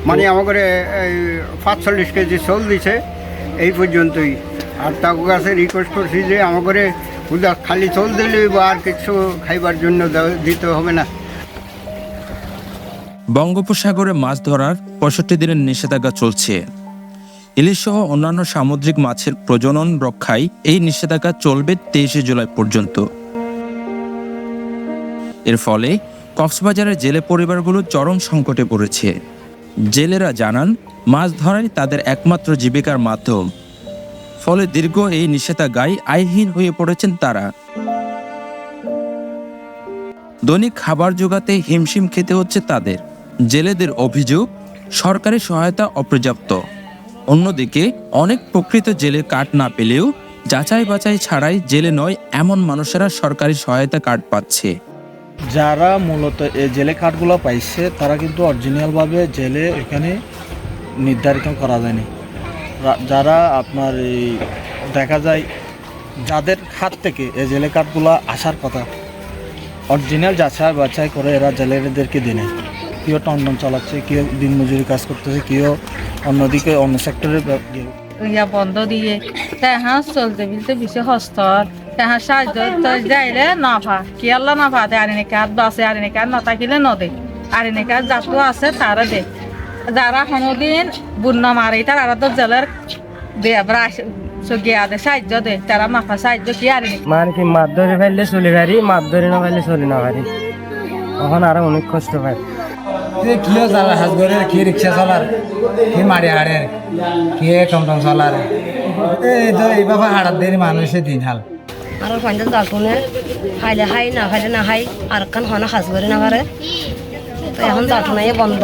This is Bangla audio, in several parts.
মানে আমাকে 45 কেজি চাউল দিছে এই পর্যন্তই। আর তাকে কাছে রিকোয়েস্ট করছি যে আমাকে খালি চাউল দিলে বা আর কিছু খাইবার জন্য দিতে হবে না। বঙ্গোপসাগরে মাছ ধরার 65 দিনের নিষেধাজ্ঞা চলছে। ইলিশ সহ অন্যান্য সামুদ্রিক মাছের প্রজনন রক্ষায় এই নিষেধাজ্ঞা চলবে 23 জুলাই পর্যন্ত। এর ফলে কক্সবাজারের জেলে পরিবারগুলো চরম সংকটে পড়েছে। জেলেরা জানান মাছ ধরাই তাদের একমাত্র জীবিকার মাধ্যম। ফলে দীর্ঘ এই নিষেধাজ্ঞায় আয়হীন হয়ে পড়েছেন তারা। দৈনিক খাবার জোগাতে হিমশিম খেতে হচ্ছে তাদের। জেলেদের অভিযোগ সরকারি সহায়তা অপর্যাপ্ত। অন্যদিকে অনেক প্রকৃত জেলে কার্ড না পেলেও যাচাই বাছাই ছাড়াই জেলে নয় এমন মানুষেরা সরকারি সহায়তা কার্ড পাচ্ছে। যারা মূলত এই জেলে কার্ডগুলো পাইছে তারা কিন্তু অরিজিনালভাবে জেলে এখানে নির্ধারিত করা যায়নি। যারা আপনার এই দেখা যায় যাদের হাত থেকে এই জেলে কার্ডগুলো আসার কথা অরিজিনাল যাচাই বাছাই করে এরা জেলেদেরকে দিনে কেউ টনটন চালাচ্ছে, কেউ দিনমজুরি কাজ করতেছে, কেউ অন্যদিকে অন্য সেক্টরে ইয়া বন্ধ দিয়ে তাহাঁ চলতে বিলতে বেশি হস্ত তাহাঁ সাহায্য যাইলে নাফা কি আল্লাহ নাফা দে আরিনে কাজ বাসে আরিনে কাজ না থাকিলে নদে আরিনে কাজ যাত্রা আছে তারা দে যারা কোনোদিন বুন্ন মারে তারা তো জেলের দেবরা গিয়া দে সাহায্য দে তারা নাফা সাহায্য কি আরিনে মানে কি মাছ ধরে ফেললে চলে পারি, মাছ ধরে না ফেললে চলে না পারি। তখন আরো অনেক কষ্ট পাই। কিও জ্বালা হাজ করে কি রিক্সা চালার, কি মারি হাড়ের, কি টমটম চালার, এই তো এইভাবে হাড়ার দেরি মানুষের দিন হাল। আর পঞ্চাশ জালটুনে খাইলে খাই না খাইলে না খাই আর কান হনা সাজ করে না পারে। তো এখন জালটুনাই বন্ধ,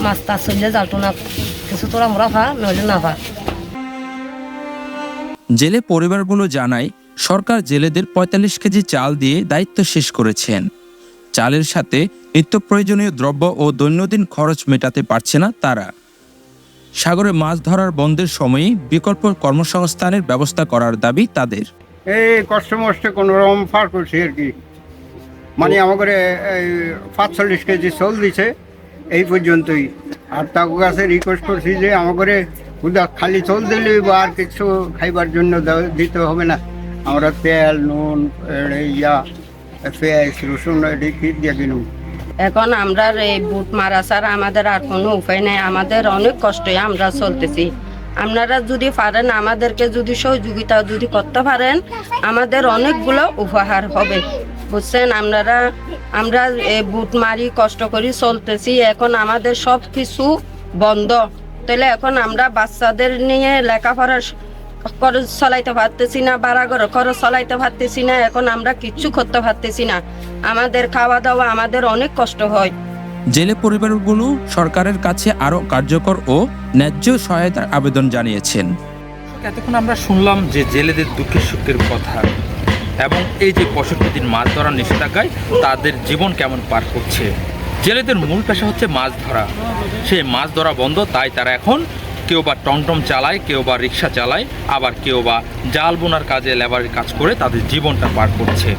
মাছ টাছ চললে জালটুনা কিছু তোরা মোরা ভা নইলে না ভা। জেলে পরিবারগুলো জানায় সরকার জেলেদের 45 কেজি চাল দিয়ে দায়িত্ব শেষ করেছেন। চালের সাথে নিত্য প্রয়োজনীয় দ্রব্য ও দৈনন্দিন খরচ মেটাতে পারছে না তারা। সাগরে মাছ ধরার বন্ধের সময়ে বিকল্প কর্মসংস্থানের ব্যবস্থা করার দাবি তাদের। এই কষ্ট মষ্টে কোনো রকম পার করছি আর কি। মানে আমাকে 45 কেজি চাউল দিছে এই পর্যন্তই। আর তাকে কাছে রিকোয়েস্ট করছি যে আমাকে খালি চাউল দিলে বা আর কিছু খাইবার জন্য দিতে হবে না। আমরা তেল নুন ইয়া পেঁয়াজ রসুন এটি দিয়ে কিনুন। এখন আমরা এই বুট মারা ছাড়া আমাদের আর কোনো উপায় নেই। আমাদের অনেক কষ্টে আমরা চলতেছি। আপনারা যদি পারেন আমাদেরকে যদি সহযোগিতা যদি করতে পারেন আমাদের অনেকগুলো উপহার হবে, বুঝছেন। আমরা এই বুট মারি কষ্ট করি চলতেছি। এখন আমাদের সব কিছু বন্ধ, তাহলে এখন আমরা বাচ্চাদের নিয়ে লেখাপড়ার খরচ চালাইতে পারতেছি না, বাড়াঘরের খরচ চালাইতে পারতেছি না। এখন আমরা কিচ্ছু করতে পারতেছি না। আমাদের খাওয়া দাওয়া আমাদের অনেক কষ্ট হয়। জেলে পরিবারগুলো সরকারের কাছে আরো কার্যকর ও ন্যায্য সহায়তার আবেদন জানিয়েছেন। এতক্ষণ আমরা শুনলাম যে জেলেদের দুঃখের সুখের কথা এবং এই যে 65 দিন মাছ ধরার নিষেধাজ্ঞায় তাদের জীবন কেমন পার করছে। জেলেদের মূল পেশা হচ্ছে মাছ ধরা, সেই মাছ ধরা বন্ধ, তাই তারা এখন কেউ বা টমটম চালায়, কেউ বা রিক্সা চালায়, আবার কেউ বা জাল বোনার কাজে লেবারের কাজ করে তাদের জীবনটা পার করছে।